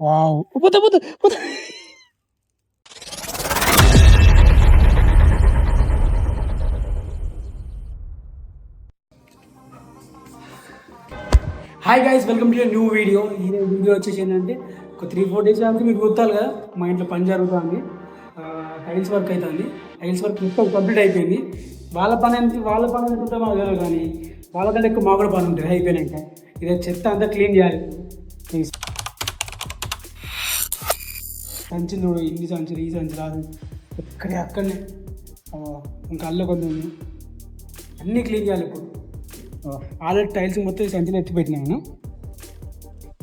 Wow పోతే పోతే పోతే. Hi guys, welcome to new video. ఈ వీడియో వచ్చేసి ఏంటంటే ఒక 3-4 డేస్ కాబట్టి మీకు గుర్తాలి కదా, మా ఇంట్లో పని జరుగుతుంది. టైల్స్ వర్క్ అవుతుంది. టైల్స్ వర్క్ మొత్తం కంప్లీట్ అయిపోయింది. వాళ్ళ పని అనుకుంటే మాకు తెలియదు, కానీ వాళ్ళకంటే ఎక్కువ మా కూడా పని ఉంటుంది. అయిపోయినాక ఇదే చెత్త అంతా క్లీన్ చేయాలి. ప్లీజ్ సంచులు చూడు, ఇన్ని సంచులు, ఈ సంచులు రాదు అక్కడనే ఇంకా అల్ల కొంచెం అన్నీ క్లీన్ చేయాలి. ఇప్పుడు ఆల్రెడీ టైల్స్ మొత్తం సంచులు ఎత్తి పెట్టినాను.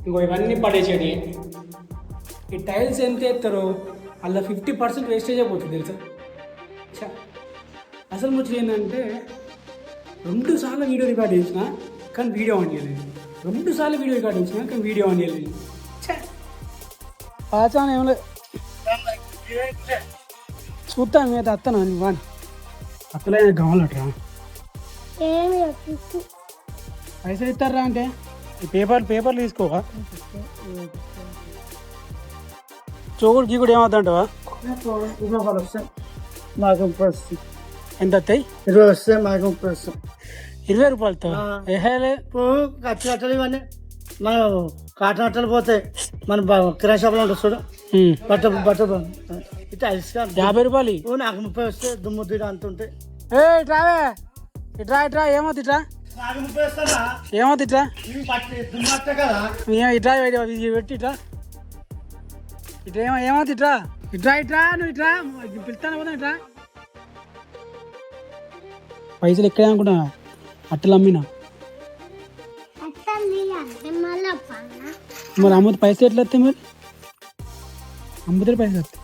ఇంకో ఇవన్నీ పడేసేది. ఈ టైల్స్ ఎంత ఎత్తారో అలా 50% వేస్టేజ్ అయిపోతుంది తెలుసా. అసలు ముచ్చట ఏంటంటే 2 సార్లు వీడియో రికార్డ్ చేసిన కానీ వీడియో ఆన్ చేయలేదు. 2 సార్లు వీడియో రికార్డ్ చేసిన కానీ వీడియో ఆన్ చేయలేదు. పాచాను ఏం లేదు, చూస్తాను మీద అత్తను అని వాని అత్తలే కావాలట్రా. పైసలు ఇస్తారా అంటే ఈ పేపర్లు తీసుకోవా? చోగుడు గీకుడు ఏమవుతుంటావా? మాకు ఎంత వస్తాయి? 20 వస్తే మాకు 20 రూపాయలతో ఏలే. ఇప్పుడు ఖర్చు కట్టలు ఇవన్నీ మనం కాటన్ అట్టలు పోతాయి. మన కిరాణా షాప్లో ఉంటుంది చూడు, బట్ట ఇట్లా 50 రూపాయలు. నాకు 30 వస్తే దుమ్ము దిడ అంత ఉంటాయి. ఇట్రావే, ఇట్రా ఏమవుతుంది? ఇట్లా నాకు 30 వస్తారా? ఏమవుతుంది? ఇట్లా దుమ్ము అట్టే కదా. ఇట్రా పెట్టి ఇట్లా ఇట్లా ఏమవుతుంది? ఇట్రా నువ్వు ఇట్రా పిలుస్తాను పోతా. ఇట్రా పైసలు ఎక్కడే అనుకుంటా, అట్టలు అమ్మినా. మరి అమ్ముతే పైసలు ఎట్లా వస్తాయి? మరి అమ్ముతే పైసలు వస్తాయి.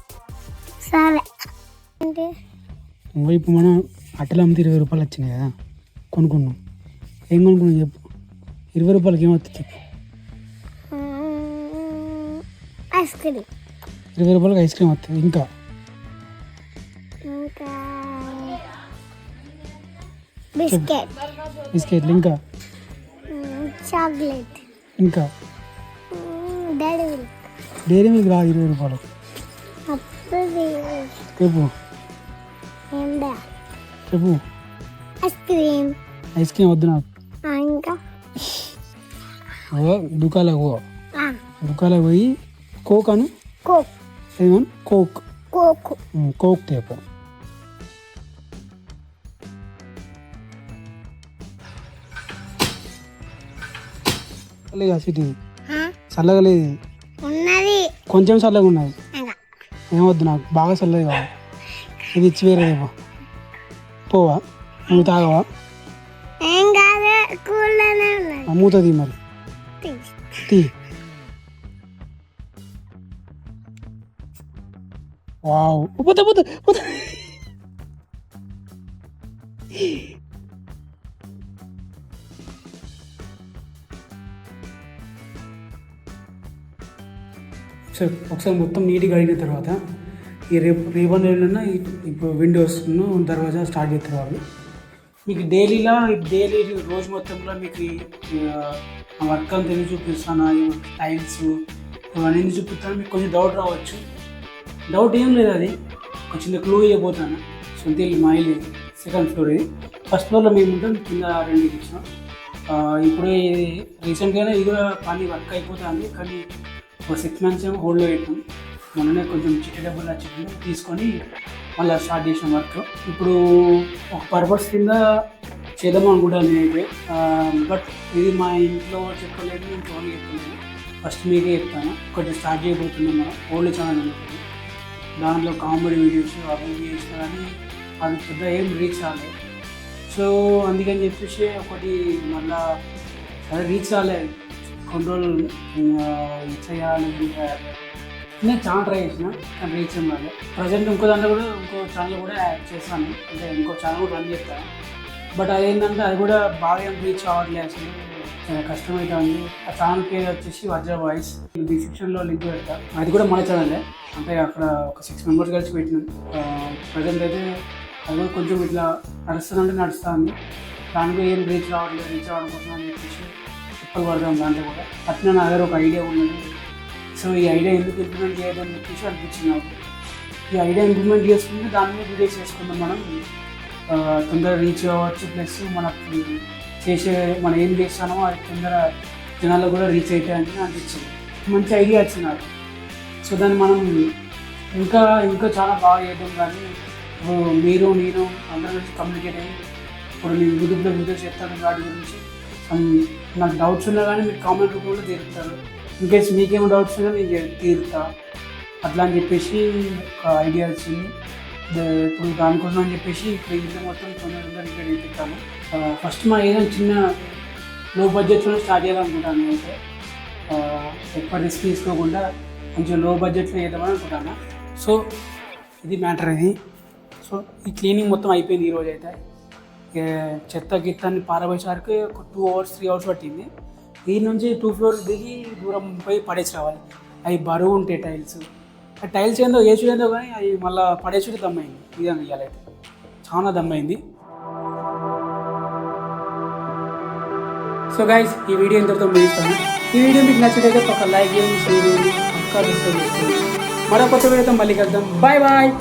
ఇప్పుడు మనం అట్టలు అమ్మితే 20 రూపాయలు వచ్చినాయి కదా, కొనుక్కున్నాం. ఏం కొనుక్కున్నాం చెప్పు? 20 రూపాయలకి ఏమవుతుంది చెప్పు? 20 రూపాయలకి ఐస్ క్రీమ్ వస్తుంది. ఇంకా బిస్కెట్లు, ఇంకా చాక్లెట్, ఇంకా డైరీ మిల్క్ రాదు 20 రూపాయలు. చెప్పు చెప్పు. ఐస్ క్రీమ్ వద్దు నాకు. ఇంకా దుకాణాలకు పోయి కోక్ అను, ఏమను కోక్ తేపు. సిటీ చల్లగా లేదు, కొంచెం చల్లగా ఉన్నది. ఏమొద్దు నాకు, బాగా చల్లది కావాలి. ఇది ఇచ్చి వేరే పోవా? నువ్వు తాగవా? మూతది మరి తీ. వావ్ పోతే పోతే పోతే. ఒకసారి మొత్తం నీట్గా అడిగిన తర్వాత ఈ రేపటి నెలలోనే ఇప్పుడు విండోస్ దర్వాజా స్టార్ట్ చేస్తారు వాళ్ళు. మీకు డైలీ రోజు మొత్తంలో మీకు వర్క్ అంతా ఎందుకు చూపిస్తాను, టైల్స్ ఇవన్నీ ఎందుకు చూపిస్తాను మీకు కొంచెం డౌట్ రావచ్చు. డౌట్ ఏం లేదు, అది ఒక చిన్న క్లూ ఇవ్వబోతాను. సొంత ఇల్లు, మా ఇల్లు 2nd ఫ్లోర్. ఇది 1st ఫ్లోర్లో మేము ఉంటాం, కింద 2 ఇచ్చినాం. ఇప్పుడు ఇది రీసెంట్గానే ఇది కూడా పని వర్క్ అయిపోతుంది, కానీ ఒక 6 months ఏమో హోల్డ్లో పెట్టాం. మొన్ననే కొంచెం చిట్టి డబ్బులు వచ్చింది తీసుకొని మళ్ళీ స్టార్ట్ చేసిన వర్క్. ఇప్పుడు ఒక పర్పస్ కింద చేద్దాం అనుకుంటాను నేనైతే. బట్ ఇది మా ఇంట్లో చెప్పలేదు, నేను ఫోన్ చెప్తున్నాను. ఫస్ట్ మీకే చెప్తాను. కొంచెం స్టార్ట్ చేయబోతున్నాం. మనం ఓల్డ్ ఛానల్ ఉంటుంది, దాంట్లో కామెడీ వీడియోస్ అవి చేసినా కానీ అది పెద్ద ఏం రీచ్ రాలేదు. సో అందుకని చెప్పేసి ఒకటి మళ్ళా అదే రీచ్ రాలేదు, కొన్ని రోజులు చేయాలి. నేను చాలా ట్రై చేసిన కానీ రీచ్ ఏం రాలేదు. ప్రజెంట్ ఇంకో ఛానల్ కూడా యాడ్ చేస్తాను, అంటే ఇంకో ఛానల్ కూడా రన్ చేస్తాను. బట్ అదేంటంటే అది కూడా బాగా ఏం రీచ్ అవ్వట్లేదు, అసలు చాలా కష్టమవుతుంది. ఆ ఛానల్ పేరు వచ్చేసి వజ్ర వాయిస్. డిస్క్రిప్షన్లో లింక్ పెడతా. అది కూడా మన ఛానలే, అంటే అక్కడ ఒక 6 members కలిసి పెట్టినాం. ప్రజెంట్ అయితే అది కూడా కొంచెం ఇట్లా నడుస్తుంది. దానికి ఏం రీచ్ అవ్వడం కోసం అని చెప్పేసి తిప్పలు పడతాం. దాంట్లో కూడా అట్లా నా దగ్గర ఒక ఐడియా ఉన్నది, సో ఈ ఐడియా ఎందుకు ఇంప్లిమెంట్ చేయడం చెప్పేసి అనిపించింది నాకు. ఈ ఐడియా ఇంప్లిమెంట్ చేసుకుంటే దాని మీద వీడియోస్ చేసుకుందాం మనం, తొందరగా రీచ్ అవ్వచ్చు. ప్లస్ మనకి మనం ఏం చేస్తామో అది తొందర జనాల్లో కూడా రీచ్ అవుతాయని అనిపించింది. మంచి ఐడియా వచ్చింది నాకు. సో దాన్ని మనం ఇంకా ఇంకా చాలా బాగా చేద్దాం. కానీ మీరు నేను అందరి గురించి కమ్యూనికేట్ అయ్యి ఇప్పుడు నేను యూట్యూబ్లో వీడియోస్ చేస్తాను వాటి గురించి. నాకు డౌట్స్ ఉన్నా కానీ మీరు కామెంట్ రూపంలో తీరుతారు. ఇన్కేస్ మీకేమో డౌట్స్ ఉన్నా నేను తీరుతా అట్లా అని చెప్పేసి ఒక ఐడియా వచ్చింది. ఇప్పుడు దానికోసం అని చెప్పేసి ఇప్పుడు ఇంట్లో మొత్తం తొందరగా రిపేర్ చేపిస్తాను. ఫస్ట్ మా ఏదైనా చిన్న లో బడ్జెట్లో స్టార్ట్ చేయాలనుకుంటాను. అయితే ఎక్కువ రిస్క్ తీసుకోకుండా కొంచెం లో బడ్జెట్లో చేద్దామని అనుకుంటాను. సో ఇది మ్యాటర్ ఇది. సో ఈ క్లీనింగ్ మొత్తం అయిపోయింది ఈరోజు. అయితే చెత్త గిత్తాన్ని పారబోయేసరికి ఒక 2 hours 3 hours పట్టింది. దీని నుంచి 2 floors దిగి దూరం పోయి పడేసి రావాలి. అవి బరువు ఉంటాయి టైల్స్. ఆ టైల్స్ ఏందో వేసి ఏందో కానీ అవి మళ్ళీ పడేసి దమ్మైంది. ఇదంగా ఇవ్వాలైతే చాలా దమ్మైంది. సో గైస్ ఈ వీడియో ఇంతటితో ముగిస్తాను. ఈ వీడియో మీకు నచ్చితే ఒక లైక్ చేయండి, షేర్ చేయండి, ఇంకా సబ్స్క్రైబ్ చేసుకోండి. మరో కొత్త వీడియోతో మళ్ళీ కలుద్దాం. Bye bye.